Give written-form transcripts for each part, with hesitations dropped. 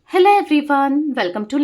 Hello everyone, welcome to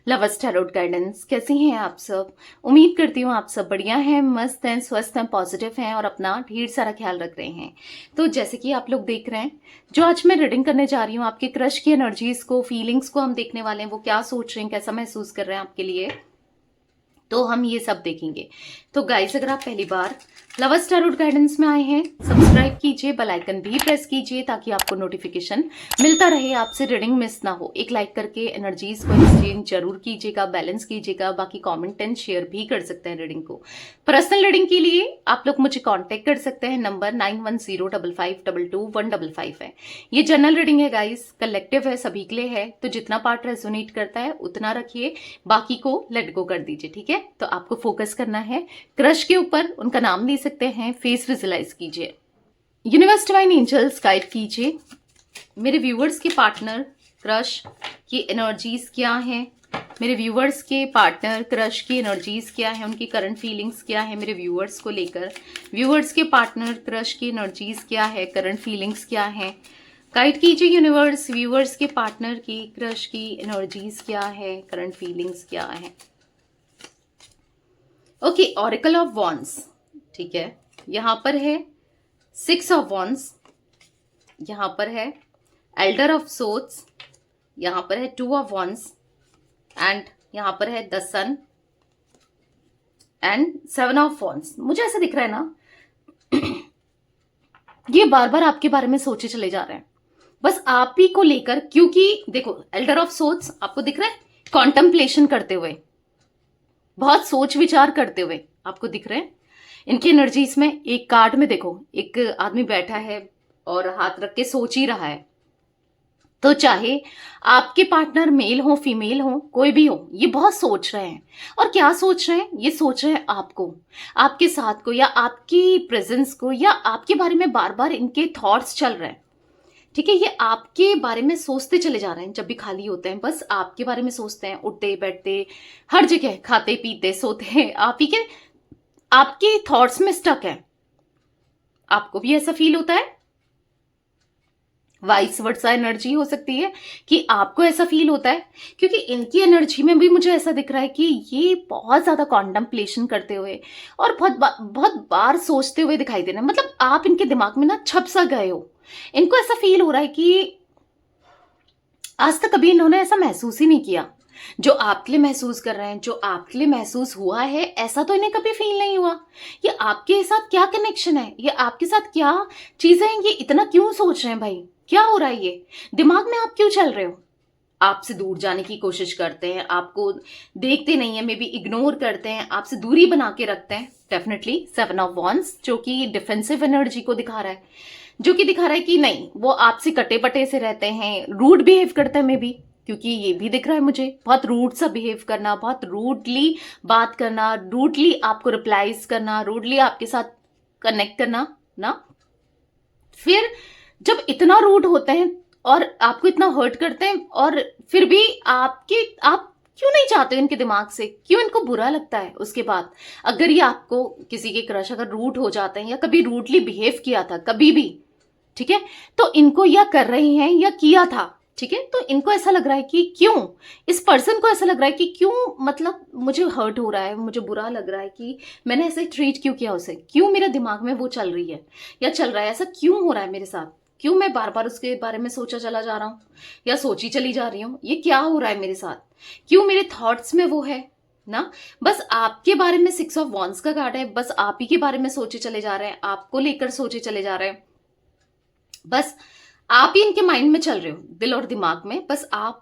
lovers tarot guidance. कैसे हैं आप सब? उम्मीद करती हूँ आप सब बढ़िया हैं, मस्त हैं, स्वस्थ हैं, पॉजिटिव हैं और अपना ढेर सारा ख्याल रख रहे हैं। तो जैसे कि आप लोग देख रहे हैं, जो आज मैं रीडिंग करने जा रही हूँ, आपके क्रश की एनर्जीज को, फीलिंग्स को हम देखने वाले हैं। वो क्या सोच रहे हैं, कैसा महसूस कर रहे हैं आपके लिए, तो हम ये सब देखेंगे। तो गाइस, अगर आप पहली बार लवर्स टैरोट गाइडेंस में आए हैं, सब्सक्राइब कीजिए, बेल आइकन भी प्रेस कीजिए ताकि आपको नोटिफिकेशन मिलता रहे, आपसे रीडिंग मिस ना हो। एक लाइक करके एनर्जीज को एक्सचेंज जरूर कीजिएगा, बैलेंस कीजिएगा। बाकी कमेंट एंड शेयर भी कर सकते हैं रीडिंग को। पर्सनल रीडिंग के लिए आप लोग मुझे कांटेक्ट कर सकते हैं, नंबर 9105522155 है। ये जनरल रीडिंग है गाइस, कलेक्टिव है, सभी के लिए है। तो जितना पार्ट रेजोनेट करता है उतना रखिए, बाकी को लेट गो कर दीजिए, ठीक है। तो आपको फोकस करना है क्रश के ऊपर, उनका नाम ले सकते हैं, फेस विजुलाइज कीजिए। यूनिवर्स डिवाइन एंजल्स गाइड कीजिए, मेरे व्यूअर्स के पार्टनर क्रश की एनर्जीज क्या है, मेरे व्यूअर्स के पार्टनर क्रश की एनर्जीज क्या है, उनकी करंट फीलिंग्स क्या है मेरे व्यूअर्स को लेकर। व्यूअर्स के पार्टनर क्रश की एनर्जीज क्या है, करंट फीलिंग्स क्या है, गाइड कीजिए यूनिवर्स। व्यूअर्स के पार्टनर की क्रश की एनर्जीज क्या है, करंट फीलिंग्स क्या है। ओके, ऑरिकल ऑफ वॉन्ड्स, ठीक है। यहां पर है 6 ऑफ वॉन्ड्स, यहां पर है एल्डर ऑफ सोर्ड्स, यहां पर है 2 ऑफ वॉन्ड्स एंड यहां पर है the sun and 7 of wands. मुझे ऐसा दिख रहा है ना, ये बार बार आपके बारे में सोचे चले जा रहे हैं, बस आप ही को लेकर। क्योंकि देखो, एल्डर ऑफ सोर्ड्स आपको दिख रहा है कॉन्टेम्पलेशन करते हुए, बहुत सोच विचार करते हुए आपको दिख रहे हैं। इनकी एनर्जीज में एक कार्ड में देखो, एक आदमी बैठा है और हाथ रख के सोच ही रहा है। तो चाहे आपके पार्टनर मेल हो, फीमेल हो, कोई भी हो, ये बहुत सोच रहे हैं। और क्या सोच रहे हैं? ये सोच रहे हैं आपको, आपके साथ को, या आपकी प्रेजेंस को, या आपके बारे में बार बार इनके थॉट्स चल रहे हैं, ठीक है। ये आपके बारे में सोचते चले जा रहे हैं, जब भी खाली होते हैं बस आपके बारे में सोचते हैं, उठते बैठते हर जगह, खाते पीते सोते हैं, आप ही के आपके थॉट्स में स्टक है। आपको भी ऐसा फील होता है? वाइस वर्सा एनर्जी हो सकती है कि आपको ऐसा फील होता है, क्योंकि इनकी एनर्जी में भी मुझे ऐसा दिख रहा है कि ये बहुत ज्यादा कॉन्टेम्पलेशन करते हुए और बहुत बार सोचते हुए दिखाई दे रहे हैं। मतलब आप इनके दिमाग में ना छप सा गए हो। इनको ऐसा फील हो रहा है कि आज तक कभी इन्होंने ऐसा महसूस ही नहीं किया जो आपके लिए महसूस कर रहे हैं, जो आपके लिए महसूस हुआ है, ऐसा तो इन्हें कभी फील नहीं हुआ। ये आपके साथ क्या कनेक्शन है, ये आपके साथ क्या चीजें हैं, ये इतना क्यों सोच रहे हैं भाई? क्या हो रहा है? ये दिमाग में आप क्यों चल रहे हो? आपसे दूर जाने की कोशिश करते हैं, आपको देखते नहीं है, मे बी इग्नोर करते हैं, आपसे दूरी बना के रखते हैं। डेफिनेटली 7 ऑफ वॉन्ड्स, जो कि डिफेंसिव एनर्जी को दिखा रहा है, जो कि दिखा रहा है कि नहीं, वो आपसे कटे पटे से रहते हैं, रूड बिहेव करते हैं मे बी। क्योंकि ये भी दिख रहा है मुझे, बहुत रूड सा बिहेव करना, बहुत रूडली बात करना, रूडली आपको रिप्लाईज करना, रूडली आपके साथ कनेक्ट करना ना। फिर जब इतना रूड होते हैं और आपको इतना हर्ट करते हैं, और फिर भी आप क्यों नहीं चाहते इनके दिमाग से? क्यों इनको बुरा लगता है उसके बाद? अगर ये आपको किसी के क्रश अगर रूड हो जाते हैं या कभी रूडली बिहेव किया था कभी भी, ठीक है, तो इनको या कर रही हैं या किया था, ठीक है। तो इनको ऐसा लग रहा है कि क्यों, इस पर्सन को ऐसा लग रहा है कि क्यों, मतलब मुझे हर्ट हो रहा है, मुझे बुरा लग रहा है कि मैंने ऐसे ट्रीट क्यों किया उसे, क्यों मेरे दिमाग में वो चल रही है या चल रहा है, ऐसा क्यों हो रहा है मेरे साथ, क्यों मैं बार बार उसके बारे में सोचा चला जा रहा हूँ या सोची चली जा रही हूँ, ये क्या हो रहा है मेरे साथ, क्यों मेरे थॉट्स में वो है ना। बस आपके बारे में 6 ऑफ वॉन्ड्स का कार्ड है, बस आप ही के बारे में सोचे चले जा रहे हैं, आपको लेकर सोचे चले जा रहे हैं, बस आप ही इनके माइंड में चल रहे हो, दिल और दिमाग में बस आप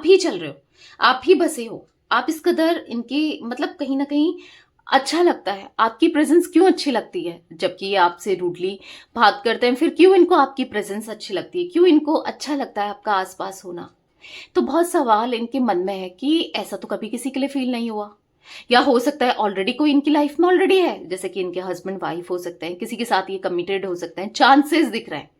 ही चल रहे हो, आप ही बसे हो। आप इस कदर इनके, मतलब कहीं ना कहीं अच्छा लगता है, आपकी प्रेजेंस क्यों अच्छी लगती है, जबकि ये आपसे रूडली बात करते हैं, फिर क्यों इनको आपकी प्रेजेंस अच्छी लगती है, क्यों इनको अच्छा लगता है आपका आसपास होना। तो बहुत सवाल इनके मन में है कि ऐसा तो कभी किसी के लिए फील नहीं हुआ, या हो सकता है ऑलरेडी कोई इनकी लाइफ में ऑलरेडी है, जैसे कि इनके हस्बैंड वाइफ हो सकते हैं, किसी के साथ ये कमिटेड हो सकते हैं, चांसेस दिख रहे हैं।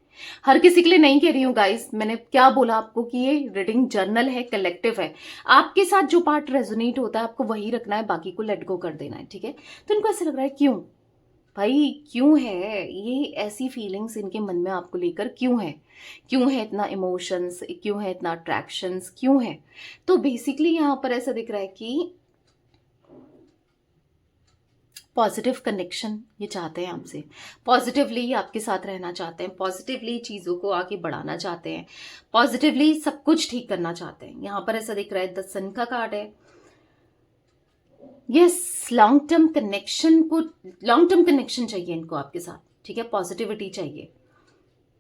हर किसी के लिए नहीं कह रही हूँ गाइस, मैंने क्या बोला आपको कि ये रीडिंग जर्नल है, कलेक्टिव है। आपके साथ जो पार्ट रेजोनेट होता है आपको वही रखना है, बाकी को लेट गो कर देना है, ठीक है। तो इनको ऐसा लग रहा है क्यों भाई, क्यों है ये ऐसी फीलिंग्स इनके मन में आपको लेकर, क्यों है? क्यों है इतना इमोशंस, क्यों है इतना अट्रैक्शंस, क्यों है? तो बेसिकली यहाँ पर ऐसा दिख रहा है कि पॉजिटिव कनेक्शन ये चाहते हैं आपसे, पॉजिटिवली आपके साथ रहना चाहते हैं, पॉजिटिवली चीज़ों को आगे बढ़ाना चाहते हैं, पॉजिटिवली सब कुछ ठीक करना चाहते हैं। यहाँ पर ऐसा दिख रहा है, द सन का कार्ड है। यस, लॉन्ग टर्म कनेक्शन चाहिए इनको आपके साथ, ठीक है, पॉजिटिविटी चाहिए।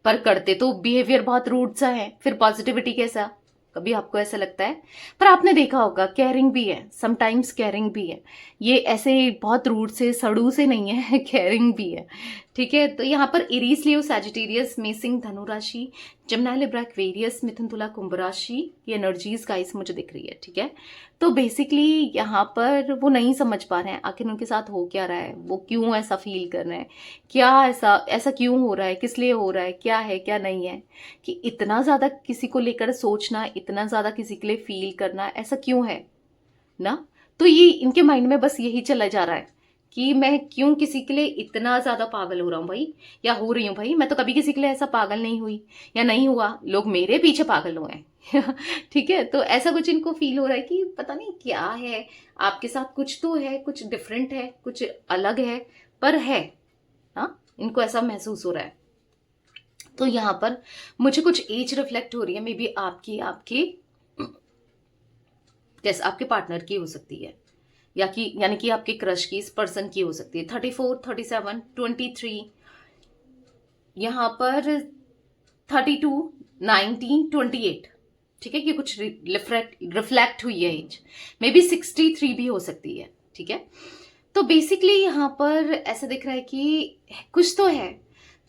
पर करते तो बिहेवियर बहुत रूड सा है, फिर पॉजिटिविटी कैसा? कभी आपको ऐसा लगता है? पर आपने देखा होगा केयरिंग भी है, समटाइम्स केयरिंग भी है, ये ऐसे बहुत रूड से सड़ू से नहीं है केयरिंग भी है, ठीक है। तो यहाँ पर एरीज, लियो, सैजिटेरियस, मेसिंग, धनु राशि, जमना, लिब्रा, एक्वेरियस, मिथुन, तुला, कुंभ राशि, ये एनर्जीज गाइस मुझे दिख रही है, ठीक है। तो बेसिकली यहाँ पर वो नहीं समझ पा रहे हैं आखिर उनके साथ हो क्या रहा है, वो क्यों ऐसा फील कर रहे हैं, क्या ऐसा ऐसा क्यों हो रहा है, किस लिए हो रहा है क्या नहीं है, कि इतना ज़्यादा किसी को लेकर सोचना, इतना ज़्यादा किसी के लिए फील करना, ऐसा क्यों है ना। तो ये इनके माइंड में बस यही चला जा रहा है कि मैं क्यों किसी के लिए इतना ज़्यादा पागल हो रहा हूँ भाई, या हो रही हूँ भाई, मैं तो कभी किसी के लिए ऐसा पागल नहीं हुई या नहीं हुआ, लोग मेरे पीछे पागल हुए हैं ठीक है। तो ऐसा कुछ इनको फील हो रहा है कि पता नहीं क्या है आपके साथ, कुछ तो है, कुछ डिफरेंट है, कुछ अलग है, पर है ना, इनको ऐसा महसूस हो रहा है। तो यहाँ पर मुझे कुछ एज रिफ्लेक्ट हो रही है, मे बी आपकी जैसे आपके पार्टनर की हो सकती है, या कि यानी कि आपके क्रश की, इस पर्सन की हो सकती है। 34, 37, 23, यहाँ पर 32, 19, 28, ठीक है, कि कुछ रिफ्लेक्ट हुई है एज, मे बी 63 भी हो सकती है, ठीक है। तो बेसिकली यहाँ पर ऐसा दिख रहा है कि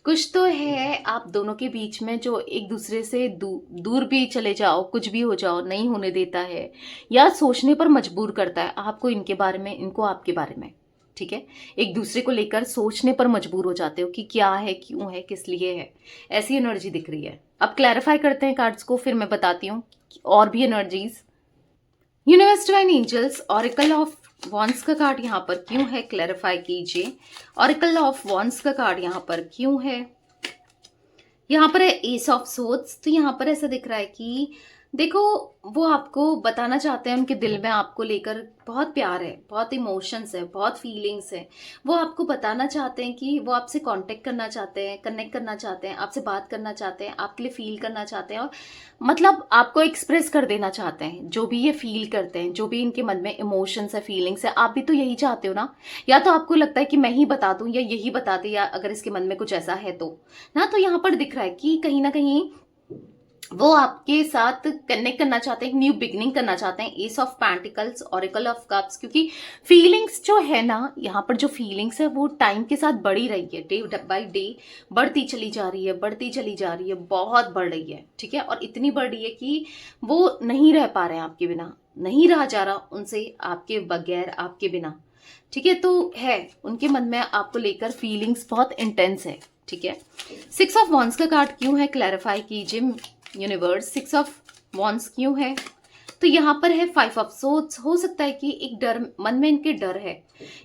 कुछ तो है आप दोनों के बीच में जो एक दूसरे से दूर भी चले जाओ, कुछ भी हो जाओ, नहीं होने देता है, या सोचने पर मजबूर करता है आपको इनके बारे में, इनको आपके बारे में, ठीक है। एक दूसरे को लेकर सोचने पर मजबूर हो जाते हो कि क्या है, क्यों है, किस लिए है, ऐसी एनर्जी दिख रही है। अब क्लैरिफाई करते हैं कार्ड्स को, फिर मैं बताती हूँ और भी energies. Universe, divine angels, oracle of wands का कार्ड यहाँ पर क्यों है, क्लैरिफाई कीजिए। ऑरिकल ऑफ वॉन्ड्स का कार्ड यहाँ पर क्यों है? यहाँ पर है एस ऑफ सोर्ड्स। तो यहाँ पर ऐसा दिख रहा है कि देखो, वो आपको बताना चाहते हैं, उनके दिल में आपको लेकर बहुत प्यार है, बहुत इमोशंस है, बहुत फीलिंग्स है। वो आपको बताना चाहते हैं कि वो आपसे कांटेक्ट करना चाहते हैं, कनेक्ट करना चाहते हैं, आपसे बात करना चाहते हैं, आपके लिए फील करना चाहते हैं, और मतलब आपको एक्सप्रेस कर देना चाहते हैं जो भी ये फील करते हैं, जो भी इनके मन में इमोशंस है, फीलिंग्स है। आप भी तो यही चाहते हो ना, या तो आपको लगता है कि मैं ही बता दूं, या यही बता दे, या अगर इसके मन में कुछ ऐसा है तो ना। तो यहाँ पर दिख रहा है कि कहीं ना कहीं वो आपके साथ कनेक्ट करना चाहते हैं, न्यू बिगिनिंग करना चाहते हैं। Ace of pentacles, oracle of cups, क्योंकि फीलिंग्स जो है ना, यहाँ पर जो फीलिंग्स है वो टाइम के साथ बढ़ी रही है, डे बाय डे बढ़ती चली जा रही है, बढ़ती चली जा रही है, बहुत बढ़ रही है, ठीक है। और इतनी बढ़ रही है कि वो नहीं रह पा रहे हैं आपके बिना, नहीं रहा जा रहा उनसे आपके बगैर, आपके बिना, ठीक है। तो है उनके मन में आपको लेकर फीलिंग्स बहुत इंटेंस है, ठीक है। 6 ऑफ वॉन्ड्स का कार्ड क्यों है, क्लैरिफाई कीजिए यूनिवर्स। 6 ऑफ वॉन्ड्स क्यों है? तो यहाँ पर है 5 ऑफ सोर्ड्स। हो सकता है कि एक डर मन में इनके डर है,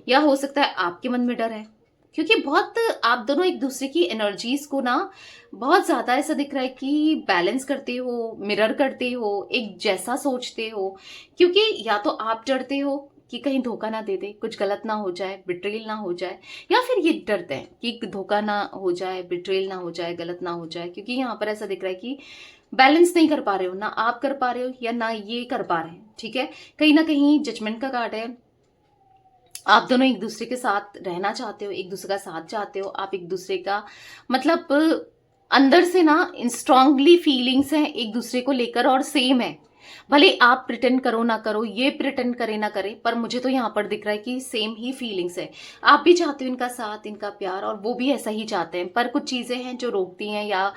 या हो सकता है आपके मन में डर है, क्योंकि बहुत आप दोनों एक दूसरे की एनर्जीज को ना बहुत ज्यादा ऐसा दिख रहा है कि बैलेंस करते हो, मिरर करते हो, एक जैसा सोचते हो। क्योंकि या तो आप डरते हो कि कहीं धोखा ना दे दे, कुछ गलत ना हो जाए, बिट्रेल ना हो जाए, या फिर ये डरते हैं कि धोखा ना हो जाए, बिट्रेल ना हो जाए, गलत ना हो जाए। क्योंकि यहाँ पर ऐसा दिख रहा है कि बैलेंस नहीं कर पा रहे हो, ना आप कर पा रहे हो या ना ये कर पा रहे हैं, ठीक है। कहीं ना कहीं जजमेंट का कार्ड है। आप दोनों एक दूसरे के साथ रहना चाहते हो, एक दूसरे का साथ चाहते हो, आप एक दूसरे का मतलब अंदर से ना स्ट्रांगली फीलिंग्स हैं एक दूसरे को लेकर, और सेम है। भले आप प्रिटेंड करो ना करो, ये प्रिटेंड करे ना करे, पर मुझे तो यहाँ पर दिख रहा है कि सेम ही फीलिंग्स है। आप भी चाहते हो इनका साथ, इनका प्यार, और वो भी ऐसा ही चाहते हैं। पर कुछ चीजें हैं जो रोकती हैं, या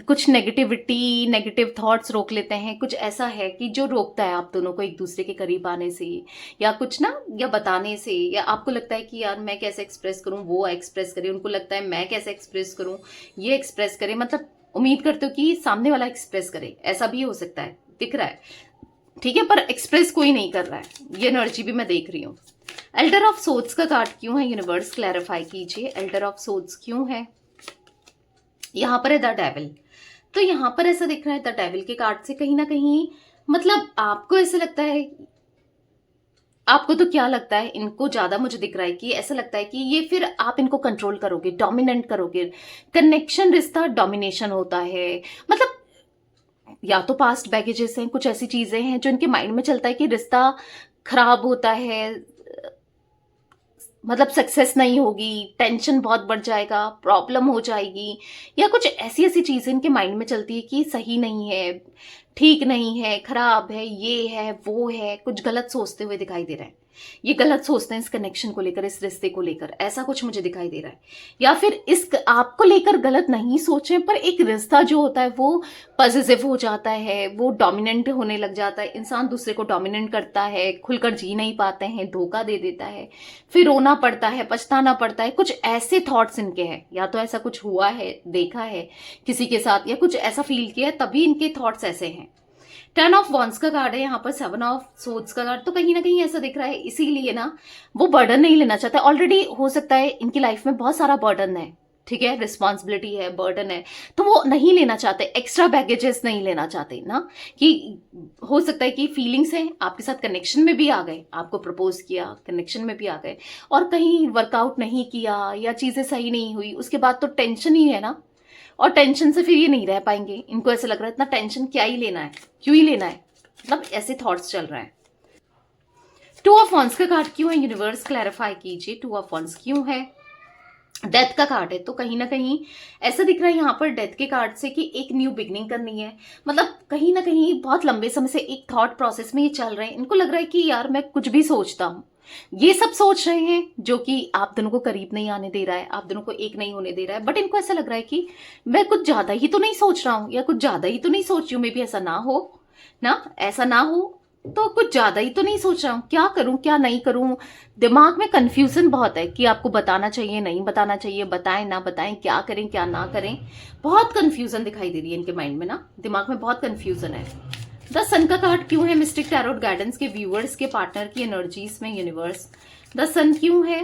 कुछ नेगेटिविटी, नेगेटिव थॉट्स रोक लेते हैं। कुछ ऐसा है कि जो रोकता है आप दोनों को एक दूसरे के करीब आने से, या कुछ ना, या बताने से, या आपको लगता है कि यार मैं कैसे एक्सप्रेस करूं, वो एक्सप्रेस करे, उनको लगता है मैं कैसे एक्सप्रेस करूं, ये एक्सप्रेस करे, मतलब उम्मीद करते हो कि सामने वाला एक्सप्रेस करे, ऐसा भी हो सकता है, दिख रहा है, ठीक है। पर एक्सप्रेस कोई नहीं कर रहा है, ये एनर्जी भी मैं देख रही हूँ। एल्डर ऑफ सोर्ड्स का कार्ड क्यों है यूनिवर्स, क्लैरिफाई कीजिए। एल्डर ऑफ सोर्ड्स क्यों है? यहाँ पर है द डेविल। तो यहाँ पर ऐसा दिख रहा है द डेविल के कार्ड से कहीं ना कहीं, मतलब आपको ऐसा लगता है, आपको तो क्या लगता है, इनको ज्यादा मुझे दिख रहा है कि ऐसा लगता है कि ये फिर आप इनको कंट्रोल करोगे, डोमिनेंट करोगे। कनेक्शन, रिश्ता डोमिनेशन होता है, मतलब या तो पास्ट बैगेजेस हैं, कुछ ऐसी चीजें हैं जो इनके माइंड में चलता है कि रिश्ता खराब होता है, मतलब सक्सेस नहीं होगी, टेंशन बहुत बढ़ जाएगा, प्रॉब्लम हो जाएगी, या कुछ ऐसी ऐसी चीजें इनके माइंड में चलती है कि सही नहीं है, ठीक नहीं है, खराब है, ये है वो है, कुछ गलत सोचते हुए दिखाई दे रहा है। ये गलत सोचते हैं इस कनेक्शन को लेकर, इस रिश्ते को लेकर, ऐसा कुछ मुझे दिखाई दे रहा है। या फिर इस आपको लेकर गलत नहीं सोचे, पर एक रिश्ता जो होता है वो पॉजिटिव हो जाता है, वो डोमिनेंट होने लग जाता है, इंसान दूसरे को डोमिनेंट करता है, खुलकर जी नहीं पाते हैं, धोखा दे देता है, फिर रोना पड़ता है, पछताना पड़ता है, कुछ ऐसे थॉट्स इनके हैं। या तो ऐसा कुछ हुआ है, देखा है किसी के साथ, या कुछ ऐसा फील किया है, तभी इनके थॉट्स ऐसे हैं। 10 ऑफ वॉन्स का कार्ड है यहाँ पर, 7 ऑफ सोर्ड्स का कार्ड। तो कहीं ना कहीं ऐसा दिख रहा है, इसीलिए ना वो बर्डन नहीं लेना चाहते। ऑलरेडी हो सकता है इनकी लाइफ में बहुत सारा बर्डन है, ठीक है, रिस्पॉन्सिबिलिटी है, बर्डन है, तो वो नहीं लेना चाहते, एक्स्ट्रा बैगेजेस नहीं लेना चाहते ना। कि हो सकता है कि फीलिंग्स हैं, आपके साथ कनेक्शन में भी आ गए, आपको प्रपोज किया, कनेक्शन में भी आ गए, और कहीं वर्कआउट नहीं किया या चीजें सही नहीं हुई, उसके बाद तो टेंशन ही है ना, और टेंशन से फिर ये नहीं रह पाएंगे। इनको ऐसा लग रहा है इतना टेंशन क्या ही लेना है, क्यों ही लेना है, मतलब ऐसे थॉट्स चल रहे हैं। 2 ऑफ वॉन्स का कार्ड क्यों है, यूनिवर्स क्लैरिफाई कीजिए, 2 ऑफ वॉन्स क्यों है। डेथ का कार्ड है, तो कहीं ना कहीं ऐसा दिख रहा है यहाँ पर डेथ के कार्ड से कि एक न्यू बिगनिंग करनी है। मतलब कहीं ना कहीं बहुत लंबे समय से एक थॉट प्रोसेस में ये चल रहे हैं। इनको लग रहा है कि यार मैं कुछ भी सोचता हूँ, ये सब सोच रहे हैं जो कि आप दोनों को करीब नहीं आने दे रहा है, आप दोनों को एक नहीं होने दे रहा है। बट इनको ऐसा लग रहा है कि मैं कुछ ज्यादा ही तो नहीं सोच रहा हूँ, या कुछ ज्यादा ही तो नहीं सोच रही हूँ, मे भी ऐसा ना हो ना, ऐसा ना हो, तो कुछ ज्यादा ही तो नहीं सोच रहा हूँ, क्या करूं क्या नहीं करूं। दिमाग में कंफ्यूजन बहुत है कि आपको बताना चाहिए नहीं बताना चाहिए, बताएं ना बताएं, क्या करें क्या ना करें, बहुत कंफ्यूजन दिखाई दे रही है इनके माइंड में ना, दिमाग में बहुत कंफ्यूजन है। द सन का कार्ड क्यों है, मिस्टिक टैरोट गाइडेंस के व्यूअर्स के पार्टनर की एनर्जीज में यूनिवर्स, द सन क्यों है।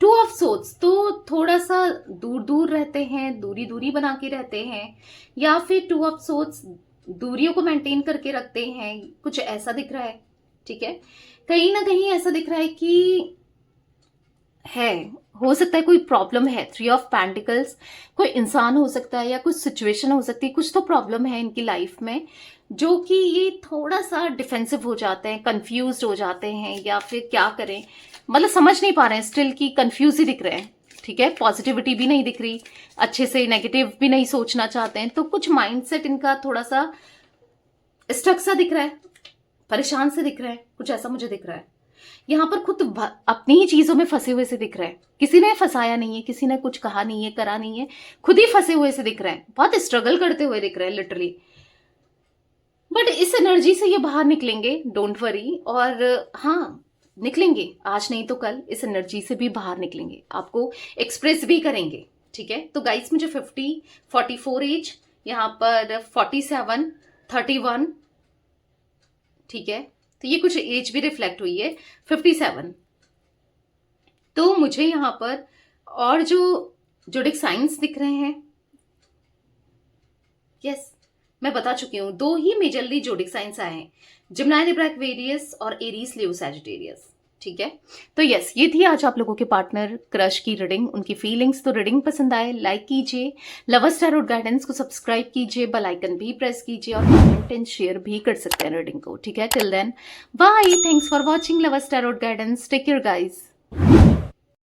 2 ऑफ सोर्ड्स, तो थोड़ा सा दूर दूर रहते हैं, दूरी दूरी बना के रहते हैं, या फिर 2 ऑफ सोर्ड्स दूरियों को मेंटेन करके रखते हैं, कुछ ऐसा दिख रहा है, ठीक है। कहीं ना कहीं ऐसा दिख रहा है कि है, हो सकता है कोई प्रॉब्लम है, 3 ऑफ पेंटिकल्स, कोई इंसान हो सकता है या कुछ सिचुएशन हो सकती है, कुछ तो प्रॉब्लम है इनकी लाइफ में, जो कि ये थोड़ा सा डिफेंसिव हो जाते हैं, कंफ्यूज हो जाते हैं, या फिर क्या करें, मतलब समझ नहीं पा रहे हैं, स्टिल की कंफ्यूज ही दिख रहे हैं, ठीक है। पॉजिटिविटी भी नहीं दिख रही, अच्छे से नेगेटिव भी नहीं सोचना चाहते हैं, तो कुछ माइंडसेट इनका थोड़ा सा स्टक सा दिख रहा है, परेशान से दिख रहा है, कुछ ऐसा मुझे दिख रहा है। यहाँ पर खुद अपनी ही चीजों में फंसे हुए से दिख रहे हैं, किसी ने फंसाया नहीं है, किसी ने कुछ कहा नहीं है, करा नहीं है, खुद ही फंसे हुए से दिख रहे हैं, बहुत स्ट्रगल करते हुए दिख रहे हैं लिटरली। बट इस एनर्जी से ये बाहर निकलेंगे, डोंट वरी। और हाँ, निकलेंगे, आज नहीं तो कल इस एनर्जी से भी बाहर निकलेंगे, आपको एक्सप्रेस भी करेंगे, ठीक है। तो गाइस मुझे 50, 44 एज, यहाँ पर 47, 31, ठीक है, तो ये कुछ एज भी रिफ्लेक्ट हुई है, 57। तो मुझे यहाँ पर और जो जोडिक साइंस दिख रहे हैं, यस मैं बता चुकी हूँ, 2 ही मेजरली जोडिक साइंस आए हैं, जिमिनी, लिब्रा, एक्वेरियस और एरीज, लियो, सैजिटेरियस, ठीक है। तो यस, ये थी आज आप लोगों के पार्टनर क्रश की रीडिंग, उनकी फीलिंग्स। तो रीडिंग पसंद आए लाइक कीजिए, लवर्स टैरोट गाइडेंस को सब्सक्राइब कीजिए, बेल आइकन भी प्रेस कीजिए, और कमेंट एंड शेयर भी कर सकते हैं रीडिंग को, ठीक है। Till then bye, thanks for watching lovers tarot guidance, take care guys.